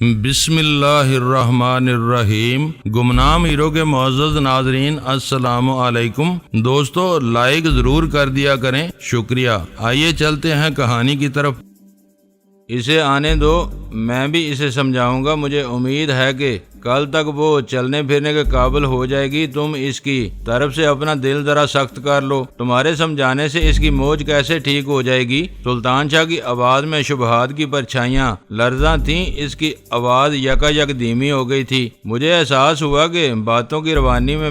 بسم اللہ الرحمن الرحیم۔ گمنام ہیرو کے معزز ناظرین السلام علیکم۔ دوستو لائک ضرور کر دیا کریں، شکریہ۔ آئیے چلتے ہیں کہانی کی طرف۔ اسے آنے دو، میں بھی اسے سمجھاؤں گا۔ مجھے امید ہے کہ کل تک وہ چلنے پھرنے کے قابل ہو جائے گی۔ تم اس کی طرف سے اپنا دل ذرا سخت کر لو، تمہارے سمجھانے سے اس کی موج کیسے ٹھیک ہو جائے گی۔ سلطان شاہ کی آواز میں شبہات کی پرچھائیاں لرزاں تھیں، اس کی آواز یکا یک دھیمی ہو گئی تھی۔ مجھے احساس ہوا کہ باتوں کی روانی میں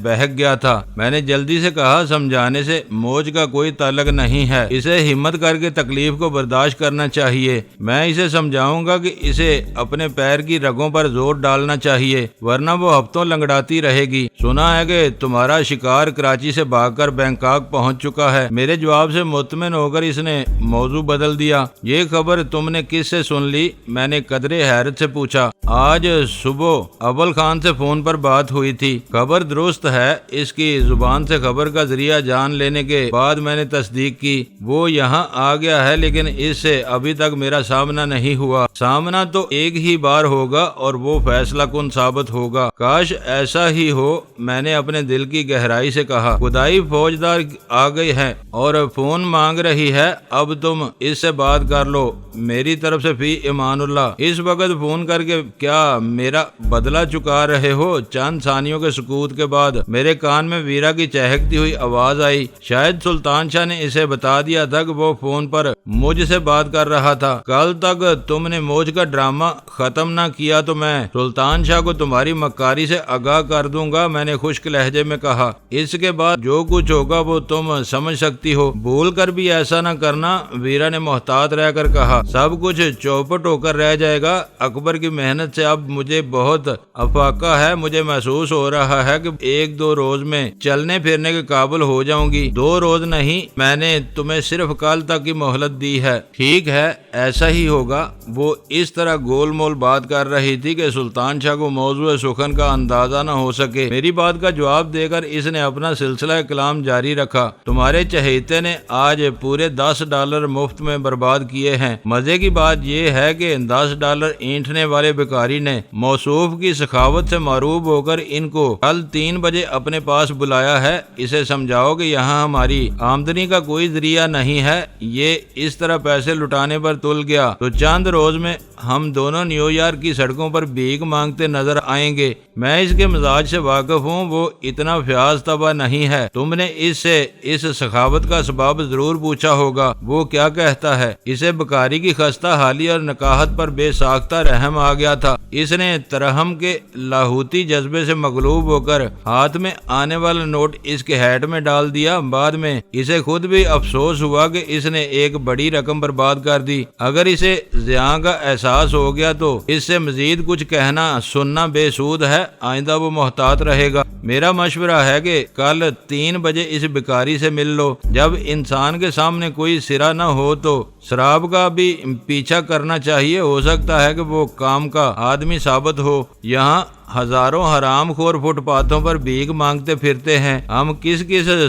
بہک گیا تھا۔ میں نے جلدی سے کہا، سمجھانے سے موج کا کوئی تعلق نہیں ہے، اسے ہمت کر کے تکلیف کو برداشت کرنا چاہیے۔ میں اسے سمجھاؤں گا کہ اسے اپنے پیر کی رگوں پر زور ڈالنا چاہیے، ورنہ وہ ہفتوں لنگڑاتی رہے گی۔ سنا ہے کہ تمہارا شکار کراچی سے بھاگ کر بینکاک پہنچ چکا ہے۔ میرے جواب سے مطمئن ہو کر اس نے موضوع بدل دیا۔ یہ خبر تم نے کس سے سن لی؟ میں نے قدرے حیرت سے پوچھا۔ آج صبح اول خان سے فون پر بات ہوئی تھی، خبر درست ہے۔ اس کی زبان سے خبر کا ذریعہ جان لینے کے بعد میں نے تصدیق کی۔ وہ یہاں آ گیا ہے، لیکن اس سے ابھی تک میرا سامنا نہیں ہوا۔ سامنا تو ایک ہی بار ہوگا اور وہ فیصلہ کن ثابت ہوگا۔ کاش ایسا ہی ہو، میں نے اپنے دل کی گہرائی سے کہا۔ خدائی فوجدار آ گئی ہے اور فون مانگ رہی ہے، اب تم اس سے بات کر لو۔ میری طرف سے فی امان اللہ۔ اس وقت فون کر کے کیا میرا بدلہ چکا رہے ہو؟ چند ثانیوں کے سکوت کے بعد میرے کان میں ویرا کی چہکتی ہوئی آواز آئی۔ شاید سلطان شاہ نے اسے بتا دیا تھا کہ وہ فون پر مجھ سے بات کر رہا تھا۔ کل تک تم نے موج کا ڈرامہ ختم نہ کیا تو میں سلطان شاہ کو تمہاری مکاری سے آگاہ کر دوں گا، میں نے خشک لہجے میں کہا۔ اس کے بعد جو کچھ ہوگا وہ تم سمجھ سکتی ہو، بھول کر بھی ایسا نہ کرنا، ویرا نے محتاط رہ کر کہا۔ سب کچھ چوپٹ ہو کر رہ جائے گا۔ اکبر کی محنت سے اب مجھے بہت افاقہ ہے، مجھے محسوس ہو رہا ہے کہ ایک دو روز میں چلنے پھرنے کے قابل ہو جاؤں گی۔ 2 روز نہیں، میں نے تمہیں صرف کل تک کی مہلت دی ہے۔ ٹھیک ہے، ایسا ہی ہوگا۔ وہ اس طرح گول مول بات کر رہی تھی کہ سلطان شاہ کو موضوع سخن کا اندازہ نہ ہو سکے۔ میری بات کا جواب دے کر اس نے اپنا سلسلہ کلام جاری رکھا۔ تمہارے چہیتے نے آج پورے $10 مفت میں برباد کیے ہیں۔ مزے کی بات یہ ہے کہ $10 اینٹھنے والے بھکاری نے موصوف کی سخاوت سے معروب ہو کر ان کو کل 3 بجے اپنے پاس بلایا ہے۔ اسے سمجھاؤ کہ یہاں ہماری آمدنی کا کوئی ذریعہ نہیں ہے، یہ اس طرح پیسے لٹانے پر تل گیا تو چند روز میں ہم دونوں نیو یارک کی سڑکوں پر بھیک مانگتے نظر آئیں گے۔ میں اس کے مزاج سے واقف ہوں، وہ اتنا فیاض طبع نہیں ہے۔ تم نے اس سے اس سخاوت کا سبب ضرور پوچھا ہوگا، وہ کیا کہتا ہے؟ اسے بکاری کی خستہ حالی اور نکاحت پر بے ساختہ رحم آ گیا تھا۔ اس نے ترحم کے لاہوتی جذبے سے مغلوب ہو کر ہاتھ میں آنے والا نوٹ اس کے ہیٹ میں ڈال دیا۔ بعد میں اسے خود بھی افسوس ہوا کہ اس نے ایک بڑی رقم برباد کر دی۔ اگر اسے زیاں کا احساس ہو گیا تو اس سے مزید کچھ کہنا سننا بے سود ہے، آئندہ وہ محتاط رہے گا۔ میرا مشورہ ہے کہ کل 3 بجے اس بھکاری سے مل لو۔ جب انسان کے سامنے کوئی سرا نہ ہو تو شراب کا بھی پیچھا کرنا چاہیے، ہو سکتا ہے کہ وہ کام کا آدمی ثابت ہو۔ یہاں ہزاروں حرام خور فٹ پاتھوں پر بھیک مانگتے پھرتے ہیں، ہم کس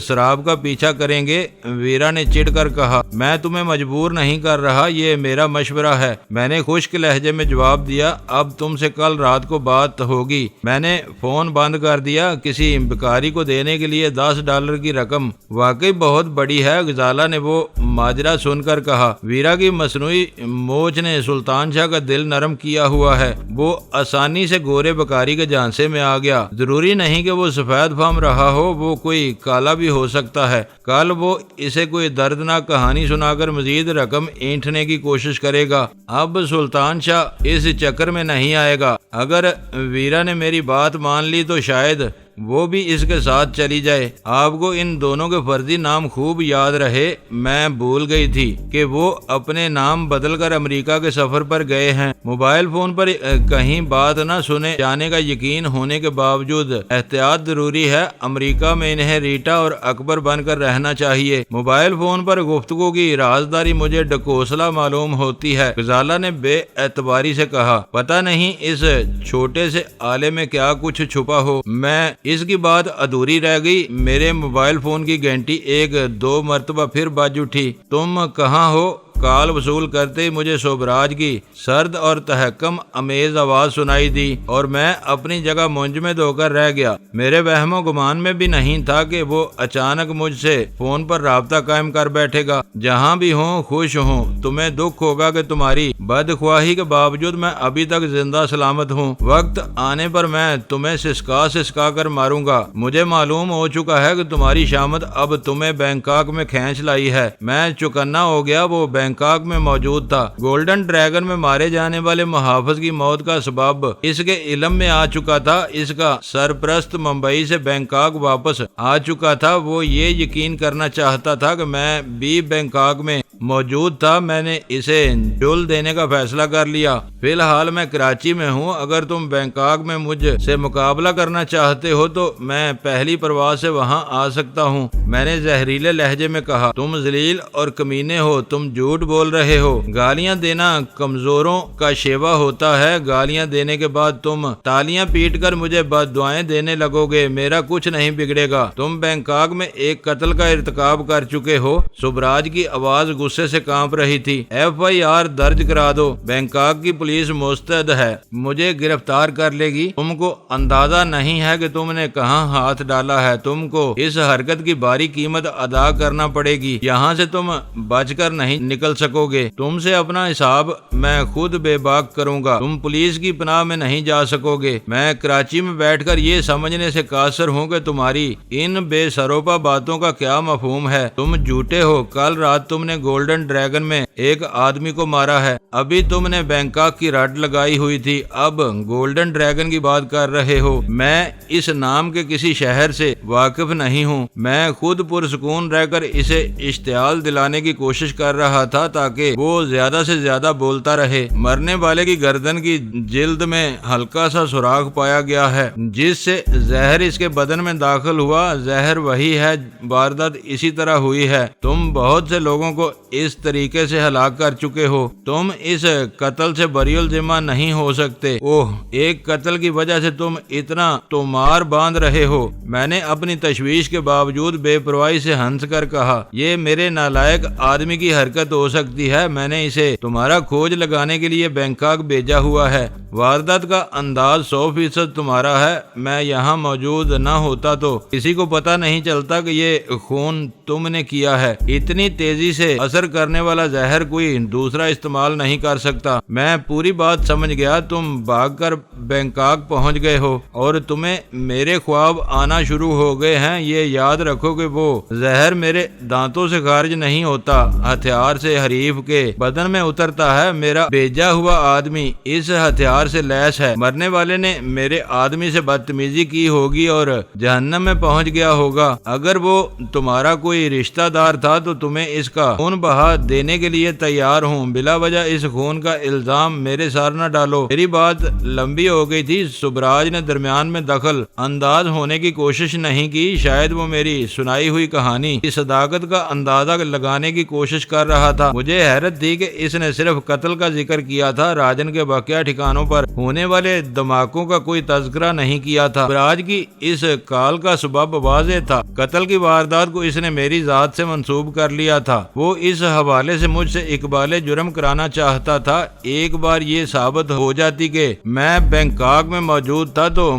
شراب کا پیچھا کریں گے؟ ویرا نے چڑ کر کہا۔ میں تمہیں مجبور نہیں کر رہا، یہ میرا مشورہ ہے، میں نے خشک لہجے میں جواب دیا۔ اب تم سے کل رات کو بات ہوگی۔ میں نے فون بند کر دیا۔ کسی بھکاری کو دینے کے لیے $10 کی رقم واقعی بہت بڑی ہے، غزالہ نے وہ ماجرا سن کر کہا۔ ویرا کی مصنوعی موچ نے سلطان شاہ کا دل نرم کیا ہوا ہے، وہ آسانی سے گورے بکاری کے جھانسے میں آ گیا۔ ضروری نہیں کہ وہ سفید فام رہا ہو، وہ کوئی کالا بھی ہو سکتا ہے۔ کل وہ اسے کوئی دردناک کہانی سنا کر مزید رقم اینٹھنے کی کوشش کرے گا۔ اب سلطان شاہ اس چکر میں نہیں آئے گا۔ اگر ویرا نے میری بات مان لی تو شاید وہ بھی اس کے ساتھ چلی جائے۔ آپ کو ان دونوں کے فرضی نام خوب یاد رہے۔ میں بھول گئی تھی کہ وہ اپنے نام بدل کر امریکہ کے سفر پر گئے ہیں۔ موبائل فون پر کہیں بات نہ سنے جانے کا یقین ہونے کے باوجود احتیاط ضروری ہے۔ امریکہ میں انہیں ریٹا اور اکبر بن کر رہنا چاہیے۔ موبائل فون پر گفتگو کی رازداری مجھے ڈکوسلا معلوم ہوتی ہے، غزالہ نے بے اعتباری سے کہا۔ پتہ نہیں اس چھوٹے سے آلے میں کیا کچھ چھپا ہو۔ میں اس کی بات ادھوری رہ گئی۔ میرے موبائل فون کی گھنٹی 1-2 مرتبہ پھر بج اٹھی۔ تم کہاں ہو؟ کال وصول کرتے ہی مجھے سوبراج کی سرد اور تحکم امیز آواز سنائی دی اور میں اپنی جگہ منجمد ہو کر رہ گیا۔ میرے وہم و گمان میں بھی نہیں تھا کہ وہ اچانک مجھ سے فون پر رابطہ قائم کر بیٹھے گا۔ جہاں بھی ہوں خوش ہوں، تمہیں دکھ ہوگا کہ تمہاری بدخواہی کے باوجود میں ابھی تک زندہ سلامت ہوں۔ وقت آنے پر میں تمہیں سسکا کر ماروں گا۔ مجھے معلوم ہو چکا ہے کہ تمہاری شامت اب تمہیں بینکاک میں کھینچ لائی ہے۔ میں چکنا ہو گیا، وہ بینکاک میں موجود تھا۔ گولڈن ڈریگن میں مارے جانے والے محافظ کی موت کا سبب اس کے علم میں آ چکا تھا۔ اس کا سرپرست ممبئی سے بینکاک واپس آ چکا تھا۔ وہ یہ یقین کرنا چاہتا تھا کہ میں بھی بینکاک میں موجود تھا۔ میں نے اسے جل دینے کا فیصلہ کر لیا۔ فی الحال میں کراچی میں ہوں۔ اگر تم بینکاک میں مجھ سے مقابلہ کرنا چاہتے ہو تو میں پہلی پرواز سے وہاں آ سکتا ہوں۔ میں نے زہریلے لہجے میں کہا، تم ذلیل اور کمینے ہو، تم جھوٹ بول رہے ہو۔ گالیاں دینا کمزوروں کا شیوا ہوتا ہے۔ گالیاں دینے کے بعد تم تالیاں پیٹ کر مجھے بد دعائیں دینے لگو گے۔ میرا کچھ نہیں بگڑے گا۔ تم بینکاک میں ایک قتل کا ارتکاب کر چکے ہو۔ سوبراج کی آواز غصے سے کانپ رہی تھی۔ FIR درج کرا دو۔ بینکاک کی پولیس مستعد ہے، مجھے گرفتار کر لے گی۔ تم کو اندازہ نہیں ہے کہ تم نے کہاں ہاتھ ڈالا ہے۔ تم کو اس حرکت کی باری قیمت ادا کرنا پڑے گی۔ یہاں سے تم بچ کر نہیں نکل سکو گے۔ تم سے اپنا حساب میں خود بے باک کروں گا۔ تم پولیس کی پناہ میں نہیں جا سکو گے۔ میں کراچی میں بیٹھ کر یہ سمجھنے سے قاصر ہوں کہ تمہاری ان بے سروپا باتوں کا کیا مفہوم ہے۔ تم جھوٹے ہو۔ کل رات تم نے گولڈن ڈریگن میں ایک آدمی کو مارا ہے۔ ابھی تم نے بینکاک کی رٹ لگائی ہوئی تھی، اب گولڈن ڈریگن کی بات کر رہے ہو۔ میں اس نام کے کسی شہر سے واقف نہیں ہوں۔ میں خود پرسکون رہ کر اسے اشتعال دلانے کی کوشش کر رہا تھا تاکہ وہ زیادہ سے زیادہ بولتا رہے۔ مرنے والے کی گردن کی جلد میں ہلکا سا سوراخ پایا گیا ہے جس سے زہر اس کے بدن میں داخل ہوا۔ زہر وہی ہے، واردات اسی طرح ہوئی ہے۔ تم بہت سے لوگوں کو اس طریقے سے ہلاک کر چکے ہو۔ تم اس قتل سے بری الذمہ نہیں ہو سکتے۔ اوہ، ایک قتل کی وجہ سے تم اتنا تومار باندھ رہے ہو۔ میں نے اپنی تشویش کے باوجود بے پرواہی سے ہنس کر کہا، یہ میرے نالائق آدمی کی حرکت ہو سکتی ہے۔ میں نے اسے تمہارا کھوج لگانے کے لیے بینکاک بھیجا ہوا ہے۔ واردات کا انداز 100% تمہارا ہے۔ میں یہاں موجود نہ ہوتا تو کسی کو پتہ نہیں چلتا کہ یہ خون تم نے کیا ہے۔ اتنی تیزی سے اثر کرنے والا زہر کوئی دوسرا استعمال نہیں کر سکتا۔ میں پوری بات سمجھ گیا۔ تم بھاگ کر بینکاک پہنچ گئے ہو اور تمہیں میرے خواب آنا شروع ہو گئے ہیں۔ یہ یاد رکھو کہ وہ زہر میرے دانتوں سے خارج نہیں ہوتا، ہتھیار سے حریف کے بدن میں اترتا ہے۔ میرا بھیجا ہوا آدمی اس ہتھیار سے لیس ہے۔ مرنے والے نے میرے آدمی سے بدتمیزی کی ہوگی اور جہنم میں پہنچ گیا ہوگا۔ اگر وہ تمہارا کوئی رشتہ دار تھا تو تمہیں اس کا خون بہا دینے کے لیے تیار ہوں۔ بلا وجہ اس خون کا الزام میرے سر نہ ڈالو۔ میری بات لمبی ہو گئی تھی۔ سوبراج نے درمیان میں دخل انداز ہونے کی کوشش نہیں کی۔ شاید وہ میری سنائی ہوئی کہانی کی صداقت کا اندازہ لگانے کی کوشش کر رہا تھا۔ مجھے حیرت تھی کہ اس نے صرف قتل کا ذکر کیا تھا، راجن کے واقعہ ٹھکانوں پر ہونے والے دھماکوں کا کوئی تذکرہ نہیں کیا تھا۔ سوبراج کی اس کال کا سبب واضح تھا۔ قتل کی واردات کو اس نے میری ذات سے منسوب کر لیا تھا۔ وہ اس حوالے سے مجھ سے اقبال جرم کرانا چاہتا تھا۔ ایک بار یہ ثابت ہو جاتی کہ میں بینکاک میں موجود تھا تو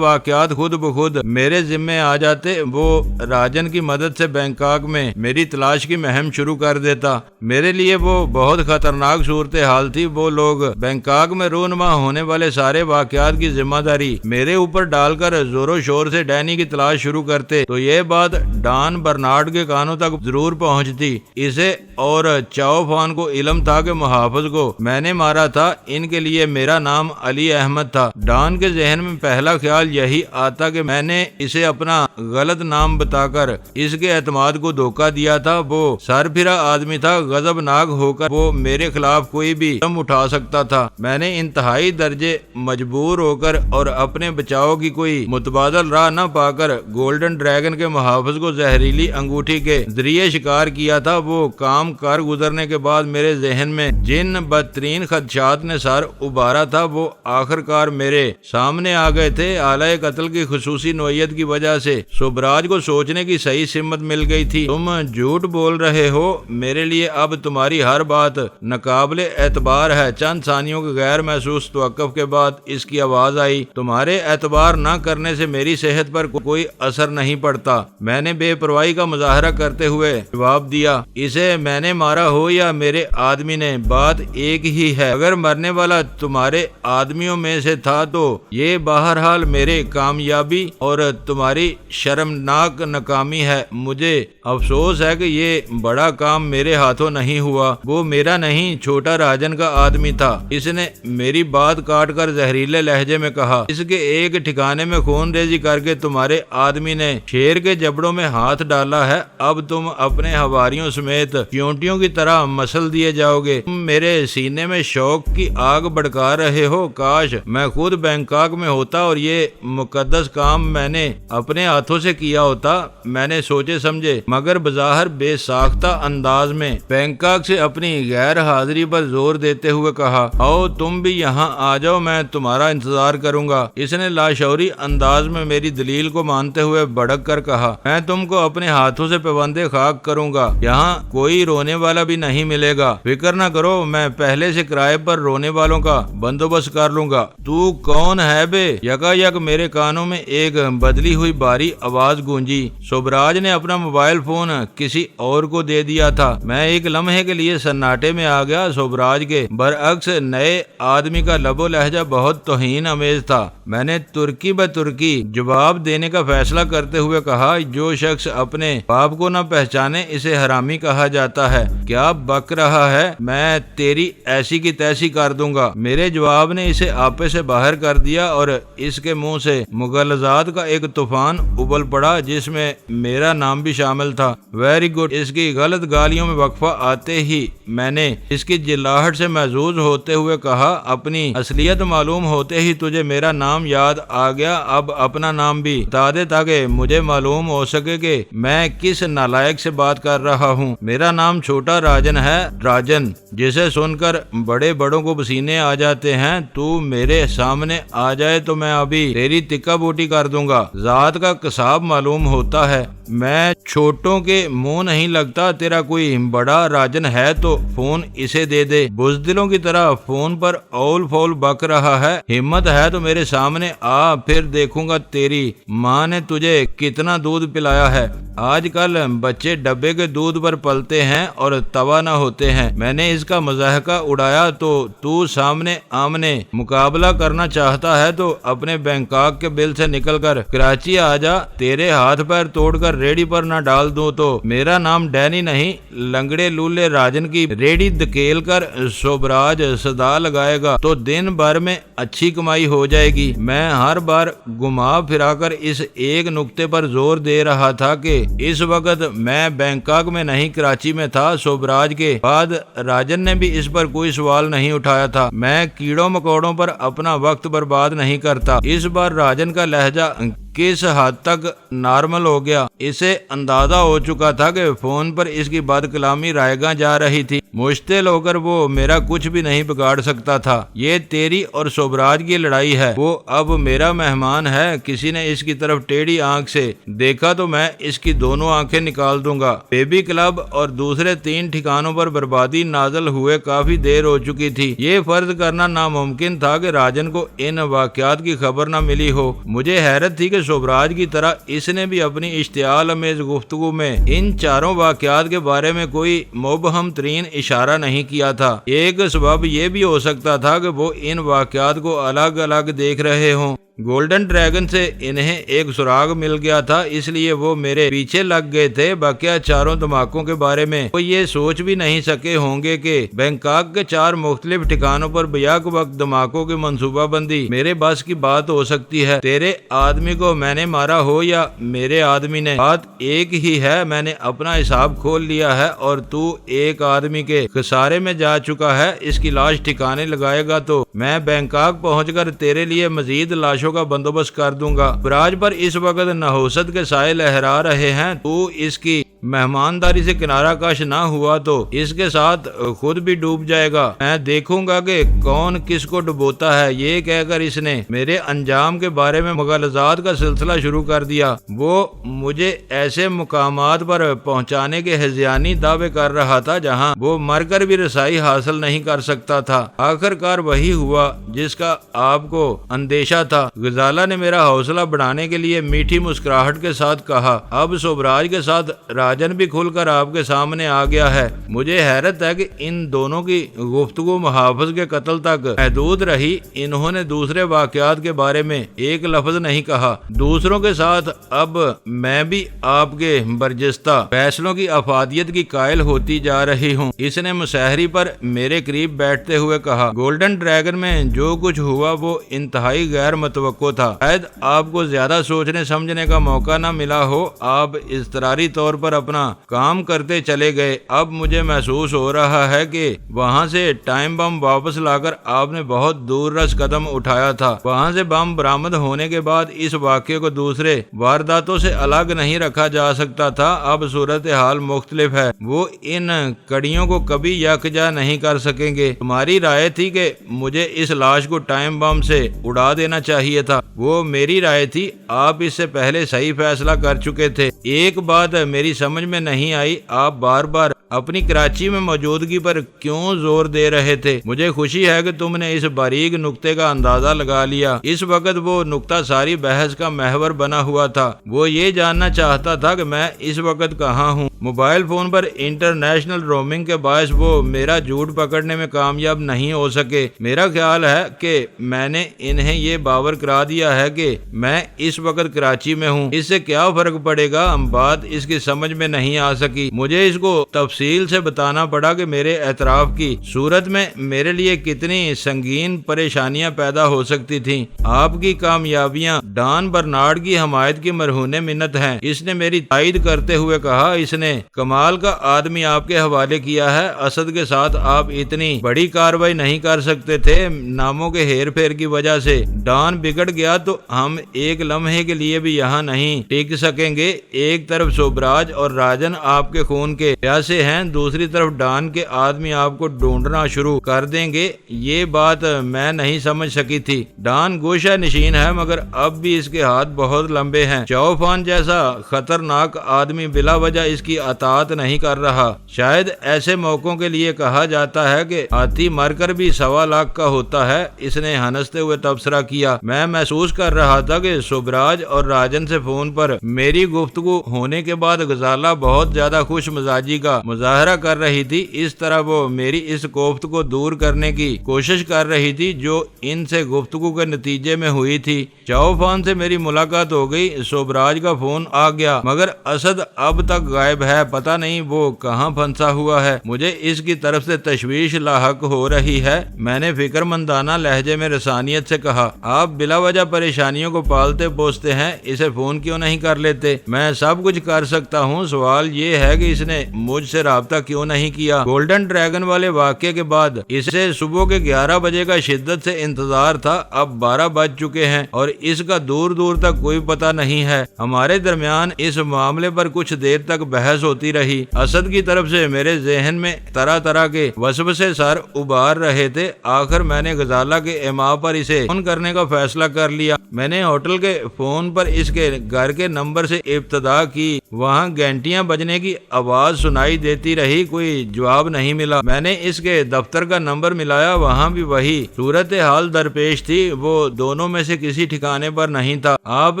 واقعات خود بخود میرے ذمے آ جاتے۔ وہ راجن کی مدد سے بینکاک میں میری تلاش کی مہم شروع کر دیتا۔ میرے لیے وہ بہت خطرناک صورتحال تھی۔ وہ لوگ بینکاک میں رونما ہونے والے سارے واقعات کی ذمہ داری میرے اوپر ڈال کر زور و شور سے ڈینی کی تلاش شروع کرتے تو یہ بات ڈان برنارڈ کے کانوں تک ضرور پہنچتی۔ اسے اور چاو فان کو علم تھا کہ محافظ کو میں نے مارا تھا۔ ان کے لیے میرا نام علی احمد تھا۔ ڈان کے ذہن میں پہلا خیال یہی آتا کہ میں نے اسے اپنا غلط نام بتا کر اس کے اعتماد کو دھوکہ دیا تھا۔ وہ سر پھرا آدمی تھا۔ غضبناک ہو کر وہ میرے خلاف کوئی بھی قدم اٹھا سکتا تھا۔ میں نے انتہائی درجے مجبور ہو کر اور اپنے بچاؤ کی کوئی متبادل راہ نہ پا کر گولڈن ڈریگن کے محافظ کو زہریلی انگوٹھی کے ذریعے شکار کیا تھا۔ وہ کام کر گزرنے کے بعد میرے ذہن میں جن بدترین خدشات نے سر ابھارا تھا وہ آخر کار میرے سامنے آ گئے تھے۔ آلہ قتل کی خصوصی نوعیت کی وجہ سے سوبراج کو سوچنے کی صحیح سمت مل گئی تھی۔ تم جھوٹ بول رہے ہو۔ میرے لیے اب تمہاری ہر بات ناقابل اعتبار ہے۔ چند ثانیوں کے غیر محسوس توقف کے بعد اس کی آواز آئی، تمہارے اعتبار نہ کرنے سے میری صحت پر کوئی اثر نہیں پڑتا۔ میں نے بے پرواہی کا مظاہرہ کرتے ہوئے جواب دیا، اسے میں نے مارا ہو یا میرے آدمی نے، بات ایک ہی ہے۔ اگر مرنے والا تمہارے آدمیوں میں سے تھا تو یہ بہرحال میرے کامیابی اور تمہاری شرمناک ناکامی ہے۔ مجھے افسوس ہے کہ یہ بڑا کام میرے ہاتھوں نہیں ہوا۔ وہ میرا نہیں، چھوٹا راجن کا آدمی تھا۔ اس نے میری بات کاٹ کر زہریلے لہجے میں کہا، اس کے ایک ٹھکانے میں خون ریزی کر کے تمہارے آدمی نے شیر کے جبڑوں میں ہاتھ ڈالا ہے۔ اب تم اپنے ہواریوں سمیت چیونٹیوں کی طرح مسل دیے جاؤ گے۔ تم میرے سینے میں شوق کی آگ بھڑکا رہے ہو۔ کاش میں خود بینکاک میں ہوتا اور یہ مقدس کام میں نے اپنے ہاتھوں سے کیا ہوتا۔ میں نے سوچے سمجھے مگر بظاہر بے ساختہ انداز میں بینکاک سے اپنی غیر حاضری پر زور دیتے ہوئے کہا، آؤ تم بھی یہاں آ جاؤ، میں تمہارا انتظار کروں گا۔ اس نے لاشعوری انداز میں میری دلیل کو مانتے ہوئے بڑک کر کہا، میں تم کو اپنے ہاتھوں سے پیوندے خاک کروں گا۔ یہاں کوئی رونے والا بھی نہیں ملے گا، فکر نہ کرو، میں پہلے سے کرائے پر رونے والوں کا بندوبست کر لوں گا۔ تو کون ہے بے؟ یکا یک میرے کانوں میں ایک بدلی ہوئی باری آواز گونجی۔ سوبراج نے اپنا موبائل فون کسی اور کو دے دیا تھا۔ میں ایک لمحے کے لیے سناٹے میں آ گیا۔ سوبراج کے برعکس نئے آدمی کا لب و لہجہ بہت توہین آمیز تھا۔ میں نے ترکی بہ ترکی جواب دینے کا فیصلہ کرتے ہوئے کہا، جو شخص اپنے باپ کو نہ پہچانے اسے حرامی کہا جاتا ہے۔ کیا بک رہا ہے؟ میں تیری ایسی کی تیسی کر دوں گا۔ میرے جواب نے اسے آپے سے باہر کر دیا اور اس کے منہ سے مغالطات کا ایک طوفان ابل پڑا جس میں میرا نام بھی شامل تھا۔ Very good. اس کی غلط گالیوں میں وقفہ آتے ہی میں نے اس کی جلاہٹ سے محظوظ ہوتے ہوئے کہا، اپنی اصلیت معلوم ہوتے ہی تجھے میرا نام یاد آ گیا۔ اب اپنا نام بھی بتا دے تاکہ مجھے معلوم ہو سکے کہ میں کس نالائق سے بات کر رہا ہوں۔ میرا نام چھوٹا راجن ہے، راجن، جسے سن کر بڑے بڑوں کو پسینے آ جاتے ہیں۔ تو میرے سامنے آ جائے تو میں ابھی تیری تکا بوٹی کر دوں گا۔ ذات کا قصاب معلوم ہوتا ہے، میں چھوٹوں کے منہ نہیں لگتا۔ تیرا کوئی بڑا راجن ہے تو فون اسے دے دے۔ بزدلوں کی طرح فون پر اول فول بک رہا ہے۔ ہمت ہے تو میرے سامنے آ، پھر دیکھوں گا تیری ماں نے تجھے کتنا دودھ پلایا ہے۔ آج کل بچے ڈبے کے دودھ پر پلتے ہیں اور توا نہ ہوتے ہیں۔ میں نے اس کا مضحکہ اڑایا تو سامنے آمنے مقابلہ کرنا چاہتا ہے تو اپنے بینکاک کے بل سے نکل کر کراچی آ جا۔ تیرے ہاتھ پیر توڑ کر ریڑھی پر نہ ڈال دوں تو میرا نام ڈینی نہیں، لنگڑے لولے راجن کی ریڑھی دھکیل کر سوبراج صدا لگائے گا تو دن بھر میں اچھی کمائی ہو جائے گی۔ میں ہر بار گھما پھرا کر اس ایک نقطے پر زور دے رہا تھا کہ اس وقت میں بینکاک میں نہیں کراچی میں تھا۔ سوبراج کے بعد راجن نے بھی اس پر کوئی سوال نہیں اٹھایا تھا۔ میں کیڑوں مکوڑوں پر اپنا وقت برباد نہیں کرتا۔ اس بار راجن کا لہجہ کس حد تک نارمل ہو گیا، اسے اندازہ ہو چکا تھا کہ فون پر اس کی بد کلامی رائیگاں جا رہی تھی۔ مشتعل ہو کر وہ میرا کچھ بھی نہیں بگاڑ سکتا تھا۔ یہ تیری اور سوبراج کی لڑائی ہے، وہ اب میرا مہمان ہے۔ کسی نے اس کی طرف ٹیڑھی آنکھ سے دیکھا تو میں اس کی دونوں آنکھیں نکال دوں گا۔ بیبی کلب اور دوسرے 3 ٹھکانوں پر بربادی نازل ہوئے کافی دیر ہو چکی تھی۔ یہ فرض کرنا ناممکن تھا کہ راجن کو ان واقعات کی خبر نہ ملی ہو۔ مجھے حیرت تھی کہ سوبراج کی طرح اس نے بھی اپنی اشتعال امیز گفتگو میں ان 4 واقعات کے بارے میں کوئی مبہم ترین اشارہ نہیں کیا تھا۔ ایک سبب یہ بھی ہو سکتا تھا کہ وہ ان واقعات کو الگ الگ دیکھ رہے ہوں۔ گولڈن ڈریگن سے انہیں ایک سراغ مل گیا تھا، اس لیے وہ میرے پیچھے لگ گئے تھے۔ بقیہ 4 دھماکوں کے بارے میں وہ یہ سوچ بھی نہیں سکے ہوں گے کہ بینکاک کے 4 مختلف ٹھکانوں پر بیک وقت دھماکوں کی منصوبہ بندی میرے بس کی بات ہو سکتی ہے۔ تیرے آدمی کو میں نے مارا ہو یا میرے آدمی نے، بات ایک ہی ہے۔ میں نے اپنا حساب کھول لیا ہے اور تو ایک آدمی کے خسارے میں جا چکا ہے۔ اس کی لاش ٹھکانے لگائے گا تو میں بینکاک پہنچ کر تیرے لیے مزید لاشوں کا بندوبست کر دوں گا۔ براج پر اس وقت نحوست کے سائے لہرا رہے ہیں۔ تو اس کی مہمانداری سے کنارہ کش نہ ہوا تو اس کے ساتھ خود بھی ڈوب جائے گا۔ میں دیکھوں گا کہ کون کس کو ڈبوتا ہے۔ یہ کہہ کر اس نے میرے انجام کے بارے میں مغالطات کا سلسلہ شروع کر دیا۔ وہ مجھے ایسے مقامات پر پہنچانے کے ہذیانی دعوے کر رہا تھا جہاں وہ مر کر بھی رسائی حاصل نہیں کر سکتا تھا۔ آخر کار وہی ہوا جس کا آپ کو اندیشہ تھا۔ غزالہ نے میرا حوصلہ بڑھانے کے لیے میٹھی مسکراہٹ کے ساتھ کہا، اب سوبراج کے ساتھ راجن بھی کھل کر آپ کے سامنے آ گیا ہے۔ مجھے حیرت ہے کہ ان دونوں کی گفتگو محافظ کے قتل تک محدود رہی۔ انہوں نے دوسرے واقعات کے بارے میں ایک لفظ نہیں کہا۔ دوسروں کے ساتھ اب میں بھی آپ کے برجستہ فیصلوں کی افادیت کی قائل ہوتی جا رہی ہوں۔ اس نے مسحری پر میرے قریب بیٹھتے ہوئے کہا، گولڈن ڈریگن میں جو کچھ ہوا وہ انتہائی غیر متوقع تھا۔ شاید آپ کو زیادہ سوچنے سمجھنے کا موقع نہ ملا ہو۔ آپ اضطراری طور پر اپنا کام کرتے چلے گئے۔ اب مجھے محسوس ہو رہا ہے کہ وہاں سے ٹائم بم واپس لا کر آپ نے بہت دور رس قدم اٹھایا تھا۔ وہاں سے بم برآمد ہونے کے بعد اس واقعے کو دوسرے وارداتوں سے الگ نہیں رکھا جا سکتا تھا۔ اب صورتحال مختلف ہے۔ وہ ان کڑیوں کو کبھی یکجا نہیں کر سکیں گے۔ تمہاری رائے تھی کہ مجھے اس لاش کو ٹائم بم سے اڑا دینا چاہیے تھا۔ وہ میری رائے تھی۔ آپ اس سے پہلے صحیح فیصلہ کر چکے تھے۔ ایک بات میری سمجھ میں نہیں آئی، آپ بار بار اپنی کراچی میں موجودگی پر کیوں زور دے رہے تھے؟ مجھے خوشی ہے کہ تم نے اس باریک نقطے کا اندازہ لگا لیا۔ اس وقت وہ نقطہ ساری بحث کا محور بنا ہوا تھا۔ وہ یہ جاننا چاہتا تھا کہ میں اس وقت کہاں ہوں۔ موبائل فون پر انٹرنیشنل رومنگ کے باعث وہ میرا جھوٹ پکڑنے میں کامیاب نہیں ہو سکے۔ میرا خیال ہے کہ میں نے انہیں یہ باور کرا دیا ہے کہ میں اس وقت کراچی میں ہوں۔ اس سے کیا فرق پڑے گا؟ بات اس کی سمجھ میں نہیں آ سکی۔ مجھے اس کو تفصیل سے بتانا پڑا کہ میرے اعتراف کی صورت میں میرے لیے کتنی سنگین پریشانیاں پیدا ہو سکتی تھیں۔ آپ کی کامیابیاں ڈان برنارڈ کی حمایت کی مرہون منت ہیں۔ اس نے میری تائید کرتے ہوئے کہا، اس نے کمال کا آدمی آپ کے حوالے کیا ہے۔ اسد کے ساتھ آپ اتنی بڑی کارروائی نہیں کر سکتے تھے۔ ناموں کے ہیر پھیر کی وجہ سے ڈان بگڑ گیا تو ہم ایک لمحے کے لیے بھی یہاں نہیں ٹک سکیں گے۔ ایک طرف سوبراج اور راجن آپ کے خون کے پیاسے ہیں، دوسری طرف ڈان کے آدمی آپ کو ڈھونڈنا شروع کر دیں گے۔ یہ بات میں نہیں سمجھ سکی تھی۔ ڈان گوشہ نشین ہے مگر اب بھی اس کے ہاتھ بہت لمبے ہیں۔ چوفان جیسا خطرناک آدمی بلا وجہ اس کی اطاعت نہیں کر رہا۔ شاید ایسے موقعوں کے لیے کہا جاتا ہے کہ ہاتھی مر کر بھی 1.25 لاکھ کا ہوتا ہے۔ اس نے ہنستے ہوئے تبصرہ کیا۔ میں محسوس کر رہا تھا کہ سوبراج اور راجن سے فون پر میری گفتگو ہونے کے بعد غزالہ بہت زیادہ خوش مزاجی کا مظاہرہ کر رہی تھی۔ اس طرح وہ میری اس کوفت کو دور کرنے کی کوشش کر رہی تھی جو ان سے گفتگو کے نتیجے میں ہوئی تھی۔ چوفان سے میری ملاقات ہو گئی۔ سوبراج کا فون آ گیا مگر اسد اب تک غائب ہے۔ پتہ نہیں وہ کہاں پھنسا ہوا ہے۔ مجھے اس کی طرف سے تشویش لاحق ہو رہی ہے۔ میں نے فکر مندانہ لہجے میں رسانیت سے کہا، آپ بلا وجہ پریشانیوں کو پالتے پوستے ہیں، اسے فون کیوں نہیں کر لیتے؟ میں سب کچھ کر سکتا ہوں۔ سوال یہ ہے کہ اس نے مجھ سے رابطہ کیوں نہیں کیا؟ گولڈن ڈریگن والے واقعے کے بعد اسے صبح کے 11 بجے کا شدت سے انتظار تھا۔ اب 12 بج چکے ہیں اور اس کا دور دور تک کوئی پتہ نہیں ہے۔ ہمارے درمیان اس معاملے پر کچھ دیر تک بحث ہوتی رہی۔ اسد کی طرف سے میرے ذہن میں طرح طرح کے وسوسے سر ابار رہے تھے۔ آخر میں نے غزالہ کے ایما پر اسے فون کرنے کا فیصلہ کر لیا۔ میں نے ہوٹل کے فون پر اس کے گھر کے نمبر سے ابتدا کی۔ وہاں گھنٹیاں بجنے کی آواز سنائی دیتی رہی، کوئی جواب نہیں ملا۔ میں نے اس کے دفتر کا نمبر ملایا، وہاں بھی وہی صورتحال درپیش تھی۔ وہ دونوں میں سے کسی ٹھکانے پر نہیں تھا۔ آپ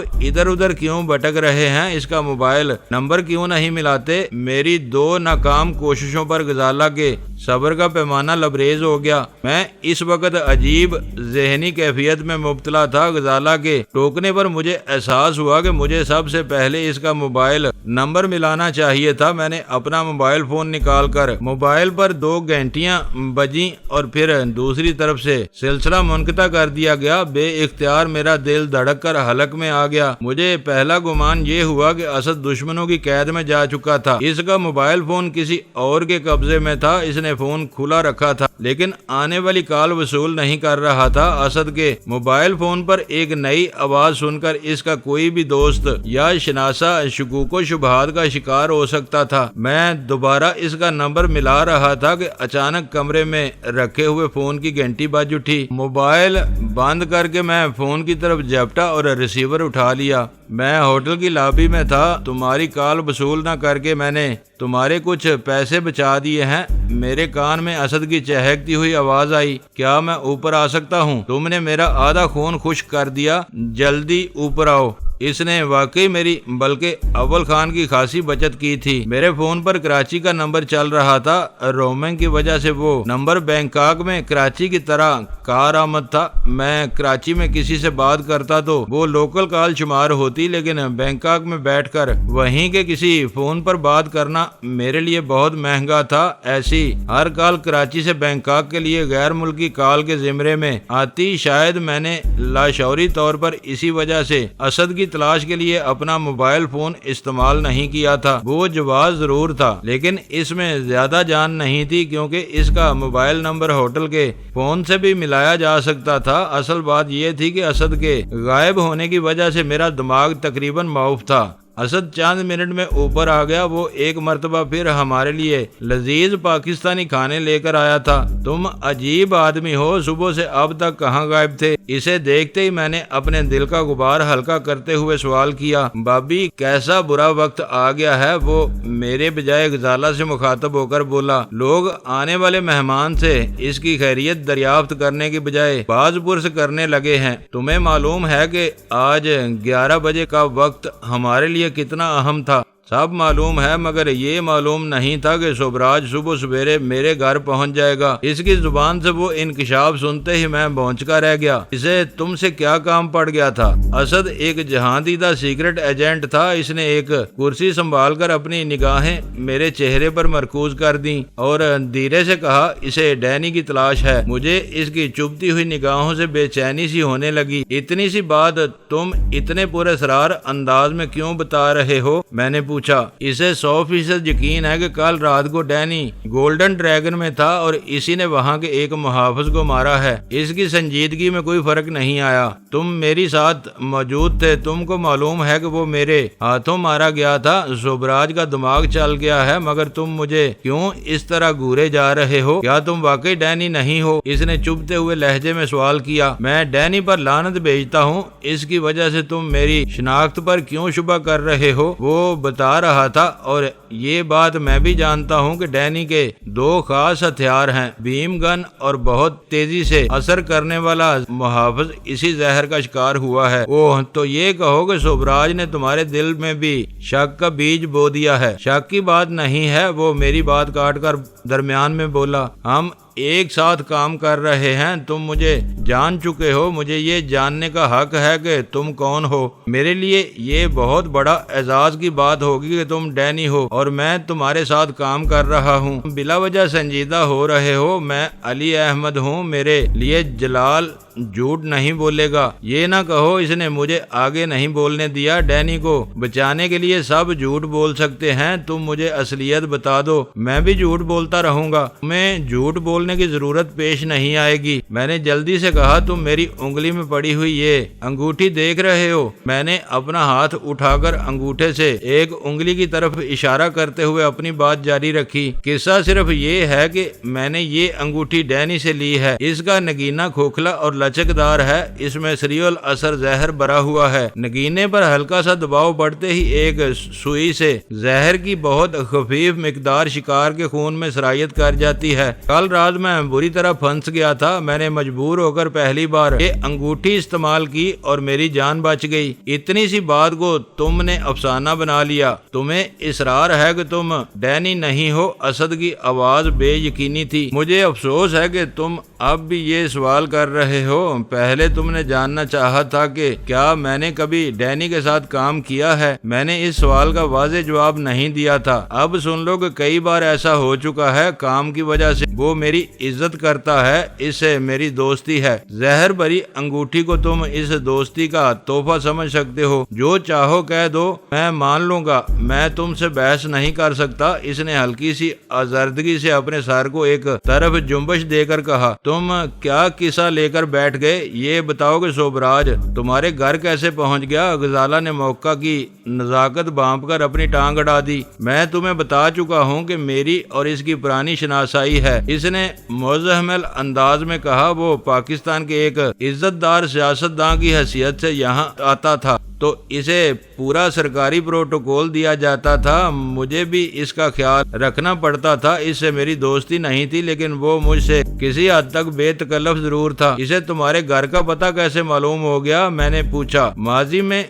ادھر ادھر کیوں بھٹک رہے ہیں؟ اس کا موبائل نمبر کیوں نہیں ملاتے؟ میری 2 ناکام کوششوں پر غزالہ کے صبر کا پیمانہ لبریز ہو گیا۔ میں اس وقت عجیب ذہنی کیفیت میں مبتلا تھا۔ غزالہ کے ٹوکنے پر مجھے احساس ہوا کہ مجھے سب سے پہلے اس کا موبائل نمبر ملانا چاہیے تھا۔ میں نے اپنا موبائل فون نکال کر موبائل پر 2 گھنٹیاں بجیں اور پھر دوسری طرف سے سلسلہ منقطع کر دیا گیا۔ بے اختیار میرا دل دھڑک کر حلق میں آ گیا۔ مجھے پہلا گمان یہ ہوا کہ اسد دشمنوں کی قید میں جا چکا تھا۔ اس کا موبائل فون کسی اور کے قبضے میں تھا۔ اس نے فون کھلا رکھا تھا۔ لیکن آنے والی کال وصول نہیں کر رہا تھا۔ اسد کے موبائل فون پر ایک نئی آواز سن کر اس کا کوئی بھی دوست یا شناسا شکوک و شبہات کا شکار ہو سکتا تھا۔ میں دوبارہ اس کا نمبر ملا رہا تھا کہ اچانک کمرے میں رکھے ہوئے فون کی گھنٹی بج اٹھی۔ موبائل بند کر کے میں فون کی طرف جھپٹا اور ریسیور اٹھا لیا۔ میں ہوٹل کی لابی میں تھا۔ تمہاری کال وصول نہ کر کے میں نے تمہارے کچھ پیسے بچا دیے ہیں۔ میرے کان میں اسد کی چہکتی ہوئی آواز آئی، کیا میں اوپر آ سکتا ہوں؟ تم نے میرا آدھا خون خشک کر دیا، جلدی اوپر آؤ۔ اس نے واقعی میری بلکہ اول خان کی خاصی بچت کی تھی۔ میرے فون پر کراچی کا نمبر چل رہا تھا۔ رومنگ کی وجہ سے وہ نمبر بینکاک میں کراچی کی طرح کارآمد تھا۔ میں کراچی میں کسی سے بات کرتا تو وہ لوکل کال شمار ہوتی، لیکن بینکاک میں بیٹھ کر وہیں کے کسی فون پر بات کرنا میرے لیے بہت مہنگا تھا۔ ایسی ہر کال کراچی سے بینکاک کے لیے غیر ملکی کال کے زمرے میں آتی۔ شاید میں نے لاشعوری طور پر اسی وجہ سے اسد کی تلاش کے لیے اپنا موبائل فون استعمال نہیں کیا تھا۔ وہ جواز ضرور تھا، لیکن اس میں زیادہ جان نہیں تھی، کیونکہ اس کا موبائل نمبر ہوٹل کے فون سے بھی ملایا جا سکتا تھا۔ اصل بات یہ تھی کہ اسد کے غائب ہونے کی وجہ سے میرا دماغ تقریباً معاف تھا۔ اسد چند منٹ میں اوپر آ گیا۔ وہ ایک مرتبہ پھر ہمارے لیے لذیذ پاکستانی کھانے لے کر آیا تھا۔ تم عجیب آدمی ہو، صبح سے اب تک کہاں غائب تھے؟ اسے دیکھتے ہی میں نے اپنے دل کا غبار ہلکا کرتے ہوئے سوال کیا۔ بابی، کیسا برا وقت آ گیا ہے، وہ میرے بجائے غزالہ سے مخاطب ہو کر بولا۔ لوگ آنے والے مہمان سے اس کی خیریت دریافت کرنے کی بجائے باز پرس کرنے لگے ہیں۔ تمہیں معلوم ہے کہ آج 11 بجے کا وقت ہمارے لیے کتنا اہم تھا؟ سب معلوم ہے، مگر یہ معلوم نہیں تھا کہ صبراج صبح سویرے میرے گھر پہنچ جائے گا۔ اس کی زبان سے وہ انکشاف سنتے ہی میں بھونچکا رہ گیا۔ اسے تم سے کیا کام پڑ گیا تھا؟ اسد ایک جہاں دیدہ سیکرٹ ایجنٹ تھا۔ اس نے ایک کرسی سنبھال کر اپنی نگاہیں میرے چہرے پر مرکوز کر دیں اور دھیرے سے کہا، اسے ڈینی کی تلاش ہے۔ مجھے اس کی چبھتی ہوئی نگاہوں سے بے چینی سی ہونے لگی۔ اتنی سی بات تم اتنے پراسرار انداز میں کیوں بتا رہے ہو؟ میں نے پوچھا۔ اسے 100% یقین ہے کہ کل رات کو ڈینی گولڈن ڈریگن میں تھا اور اسی نے وہاں کے ایک محافظ کو مارا ہے۔ اس کی سنجیدگی میں کوئی فرق نہیں آیا۔ تم میری ساتھ موجود تھے، تم کو معلوم ہے کہ وہ میرے ہاتھوں مارا گیا تھا۔ صبراج کا دماغ چل گیا ہے، مگر تم مجھے کیوں اس طرح گھورے جا رہے ہو؟ کیا تم واقعی ڈینی نہیں ہو؟ اس نے چبھتے ہوئے لہجے میں سوال کیا۔ میں ڈینی پر لعنت بھیجتا ہوں، اس کی وجہ سے تم میری شناخت پر کیوں شبہ کر رہے ہو؟ وہ بتا رہا تھا، اور یہ بات میں بھی جانتا ہوں کہ ڈینی کے 2 خاص ہتھیار ہیں، بیم گن اور بہت تیزی سے اثر کرنے والا محافظ اسی زہر کا شکار ہوا ہے۔ اوہ، تو یہ کہو کہ صبراج نے تمہارے دل میں بھی شک کا بیج بو دیا ہے؟ شک کی بات نہیں ہے، وہ میری بات کاٹ کر درمیان میں بولا۔ ہم ایک ساتھ کام کر رہے ہیں، تم مجھے جان چکے ہو، مجھے یہ جاننے کا حق ہے کہ تم کون ہو۔ میرے لیے یہ بہت بڑا اعزاز کی بات ہوگی کہ تم ڈینی ہو اور میں تمہارے ساتھ کام کر رہا ہوں۔ بلا وجہ سنجیدہ ہو رہے ہو۔ میں علی احمد ہوں، میرے لیے جلال جھوٹ نہیں بولے گا۔ یہ نہ کہو اس نے مجھے آگے نہیں بولنے دیا۔ ڈینی کو بچانے کے لیے سب جھوٹ بول سکتے ہیں، تم مجھے اصلیت بتا دو، میں بھی جھوٹ بولتا رہوں گا، تمہیں جھوٹ بولنے کی ضرورت پیش نہیں آئے گی۔ میں نے جلدی سے کہا، تم میری انگلی میں پڑی ہوئی یہ انگوٹھی دیکھ رہے ہو؟ میں نے اپنا ہاتھ اٹھا کر انگوٹھے سے ایک انگلی کی طرف اشارہ کرتے ہوئے اپنی بات جاری رکھی۔ قصہ صرف یہ ہے کہ میں نے یہ انگوٹھی ڈینی سے لی ہے۔ اس کا نگینہ کھوکھلا اور لچکدار ہے، اس میں سریع الاثر زہر بھرا ہوا ہے۔ نگینے پر ہلکا سا دباؤ پڑتے ہی ایک سوئی سے زہر کی بہت خفیف مقدار شکار کے خون میں سرایت کر جاتی ہے۔ کل رات میں بری طرح پھنس گیا تھا، میں نے مجبور ہو کر پہلی بار یہ انگوٹھی استعمال کی اور میری جان بچ گئی۔ اتنی سی بات کو تم نے افسانہ بنا لیا۔ تمہیں اصرار ہے کہ تم ڈینی نہیں ہو۔ اسد کی آواز بے یقینی تھی۔ مجھے افسوس ہے کہ تم اب بھی یہ سوال کر رہے ہو؟ پہلے تم نے جاننا چاہا تھا کہ کیا میں نے کبھی ڈینی کے ساتھ کام کیا ہے۔ میں نے اس سوال کا واضح جواب نہیں دیا تھا۔ اب سن لو کہ کئی بار ایسا ہو چکا ہے، کام کی وجہ سے وہ میری عزت کرتا ہے، اس سے میری دوستی ہے۔ زہر بھری انگوٹھی کو تم اس دوستی کا تحفہ سمجھ سکتے ہو، جو چاہو کہہ دو، میں مان لوں گا، میں تم سے بحث نہیں کر سکتا۔ اس نے ہلکی سی آزردگی سے اپنے سر کو ایک طرف جنبش دے کر کہا، تم کیا قصہ لے کر بیٹھ گئے؟ یہ بتاؤ کہ شوبراج تمہارے گھر کیسے پہنچ گیا؟ غزالہ نے موقع کی نزاکت بانپ کر اپنی ٹانگ اڑا دی۔ میں تمہیں بتا چکا ہوں کہ میری اور اس کی پرانی شناسائی ہے، اس نے مزاحمل انداز میں کہا۔ وہ پاکستان کے ایک عزت دار سیاستداں کی حیثیت سے یہاں آتا تھا تو اسے پورا سرکاری پروٹوکول دیا جاتا تھا، مجھے بھی اس کا خیال رکھنا پڑتا تھا۔ اس سے میری دوستی نہیں تھی، لیکن وہ مجھ سے کسی حد تک بے تکلف ضرور تھا۔ اسے تمہارے گھر کا پتہ کیسے معلوم ہو گیا؟ میں نے پوچھا۔ ماضی میں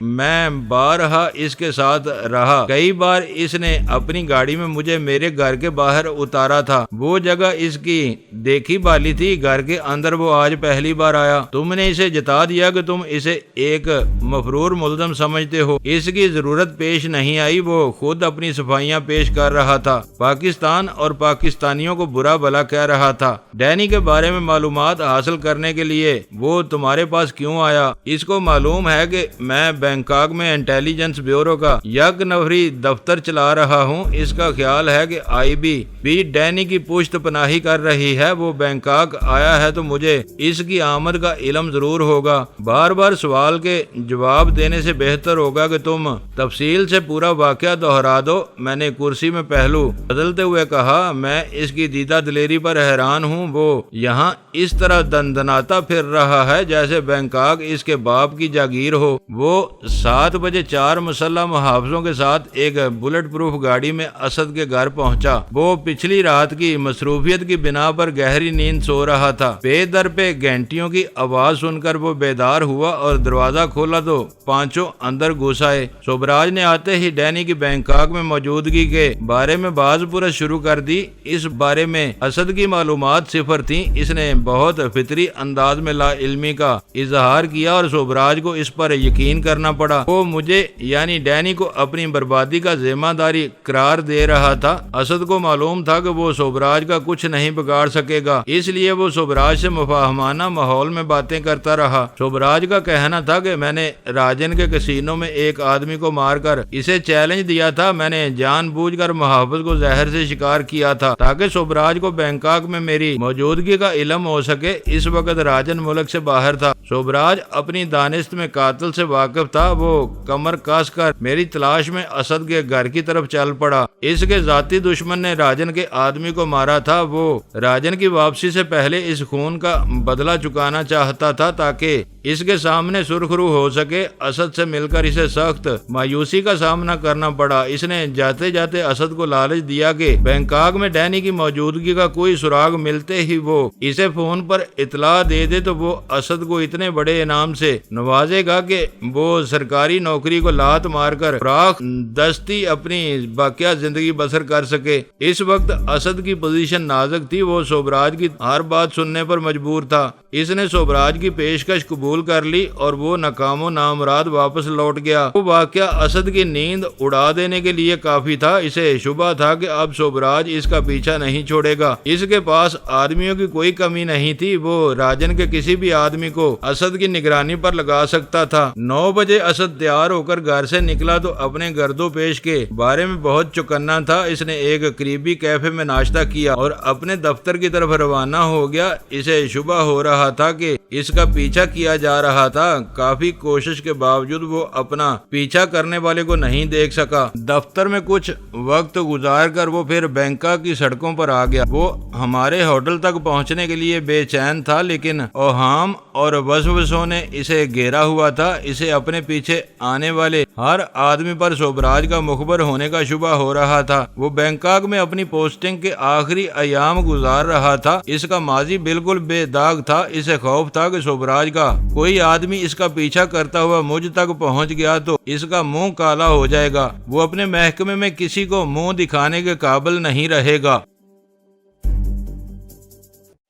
بارہا اس کے ساتھ رہا، کئی بار اس نے اپنی گاڑی میں مجھے میرے گھر کے باہر اتارا تھا، وہ جگہ اس کی دیکھی بالی تھی، گھر کے اندر وہ آج پہلی بار آیا۔ تم نے اسے جتا دیا کہ تم اسے ایک مفرور ملزم سمجھتے ہو، اس کی ضرورت پیش نہیں آئی، وہ خود اپنی صفائیاں پیش کر رہا تھا، پاکستان اور پاکستانیوں کو برا بھلا کہہ رہا تھا۔ ڈینی کے بارے میں معلومات حاصل کرنے کے لیے وہ تمہارے پاس کیوں آیا؟ اس کو معلوم ہے کہ میں بینکاک میں انٹیلیجنس بیورو کا یک نفری دفتر چلا رہا ہوں، اس کا خیال ہے کہ IB بھی ڈینی کی پشت پناہی کر رہی ہے۔ وہ بینکاک آیا ہے تو مجھے اس کی آمد کا علم ضرور ہوگا۔ بار بار سوال کے جواب دینے سے بہتر ہوگا کہ تم تفصیل سے پورا واقعہ دہرا دو۔ میں نے کرسی میں پہلو بدلتے ہوئے کہا، میں اس کی دیدہ دلیری پر حیران ہوں، وہ یہاں اس طرح دندناتا پھر رہا ہے جیسے بینکاک اس کے باپ کی جاگیر ہو۔ وہ 7 بجے 4 مسلح محافظوں کے ساتھ ایک بلٹ پروف گاڑی میں اسد کے گھر پہنچا۔ وہ پچھلی رات کی مصروفیت کی بنا پر گہری نیند سو رہا تھا۔ پے در پہ گھنٹیوں کی آواز سن کر وہ بیدار ہوا اور دروازہ کھولا تو پانچوں اندر گھس آئے۔ شوبراج نے آتے ہی ڈینی کی بینکاک میں موجودگی کے بارے میں باز پرس شروع کر دی۔ اس بارے میں اسد کی معلومات صفر تھیں۔ اس نے بہت فطری انداز میں لا علمی کا اظہار کیا اور شوبراج کو اس پر یقین کرنا پڑا۔ وہ مجھے یعنی ڈینی کو اپنی بربادی کا ذمہ داری قرار دے رہا تھا۔ اسد کو معلوم تھا کہ وہ شوبراج کا کچھ نہیں بگاڑ سکے گا، اس لیے وہ شوبراج سے مفاہمانہ ماحول میں باتیں کرتا رہا۔ شوبراج کا کہنا تھا کہ میں نے راجن کے کسینوں میں ایک آدمی کو مار کر اسے چیلنج دیا تھا، میں نے جان بوجھ کر محافظ کو زہر سے شکار کیا تھا تاکہ شوبراج کو بینکاک میں میری موجودگی کا علم ہو سکے۔ اس وقت راجن ملک سے باہر تھا۔ شوبراج اپنی دانست میں قاتل سے واقف تھا۔ وہ کمر کس کر میری تلاش میں اسد کے گھر کی طرف چل پڑا۔ اس کے ذاتی دشمن نے راجن کے آدمی کو مارا تھا۔ وہ راجن کی واپسی سے پہلے اس خون کا بدلہ چکانا چاہتا تھا تاکہ اس کے سامنے سرخرو ہو سکے۔ اسد سے مل کر اسے سخت مایوسی کا سامنا کرنا پڑا۔ اس نے جاتے جاتے اسد کو لالچ دیا کہ بینکاک میں ڈینی کی موجودگی کا کوئی سراغ ملتے ہی وہ اسے فون پر اطلاع دے دے تو وہ اسد کو اتنے بڑے انعام سے نوازے گا کہ وہ سرکاری نوکری کو لات مار کر فراخ دستی اپنی باقیہ زندگی بسر کر سکے۔ اس وقت اسد کی پوزیشن نازک تھی، وہ شوبراج کی ہر بات سننے پر مجبور تھا۔ اس نے شوبراج کی پیشکش قبول کر لی اور وہ ناکام و نامراد واپس لوٹ گیا۔ وہ واقعہ اسد کی نیند اڑا دینے کے لیے کافی تھا۔ اسے شبہ تھا کہ اب شوبراج اس کا پیچھا نہیں چھوڑے گا۔ اس کے پاس آدمیوں کی کوئی کمی نہیں تھی، وہ راجن کے کسی بھی آدمی کو اسد کی نگرانی پر لگا سکتا تھا۔ 9 بجے اسد تیار ہو کر گھر سے نکلا تو اپنے گرد و پیش کے بارے میں بہت چوکنا تھا۔ اس نے ایک قریبی کیفے میں ناشتہ کیا اور اپنے دفتر کی طرف روانہ ہو گیا۔ اسے شبہ ہو رہا تھا کہ اس کا پیچھا کیا جا رہا تھا۔ کافی کوشش کے باوجود وہ اپنا پیچھا کرنے والے کو نہیں دیکھ سکا۔ دفتر میں کچھ وقت گزار کر وہ پھر بینکاک کی سڑکوں پر آ گیا۔ وہ ہمارے ہوٹل تک پہنچنے کے لیے بے چین تھا، لیکن اوہام اور وسوسوں نے اسے گھیرا ہوا تھا۔ اسے اپنے پیچھے آنے والے ہر آدمی پر شوبراج کا مخبر ہونے کا شبہ ہو رہا تھا۔ وہ بینکاک میں اپنی پوسٹنگ کے آخری ایام گزار رہا تھا۔ اس کا ماضی بالکل بے داغ تھا۔ اسے خوف تھا کہ شوبراج کا کوئی آدمی اس کا پیچھا کرتا ہوا مجھ تک پہنچ گیا تو اس کا منہ کالا ہو جائے گا۔ وہ اپنے محکمے میں کسی کو منہ دکھانے کے قابل نہیں رہے گا۔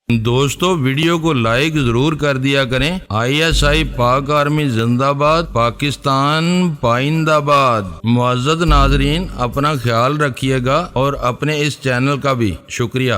دوستو ویڈیو کو لائک ضرور کر دیا کریں۔ ISI پاک آرمی زندہ باد، پاکستان پائندہ آباد۔ معزز ناظرین، اپنا خیال رکھیے گا اور اپنے اس چینل کا بھی شکریہ۔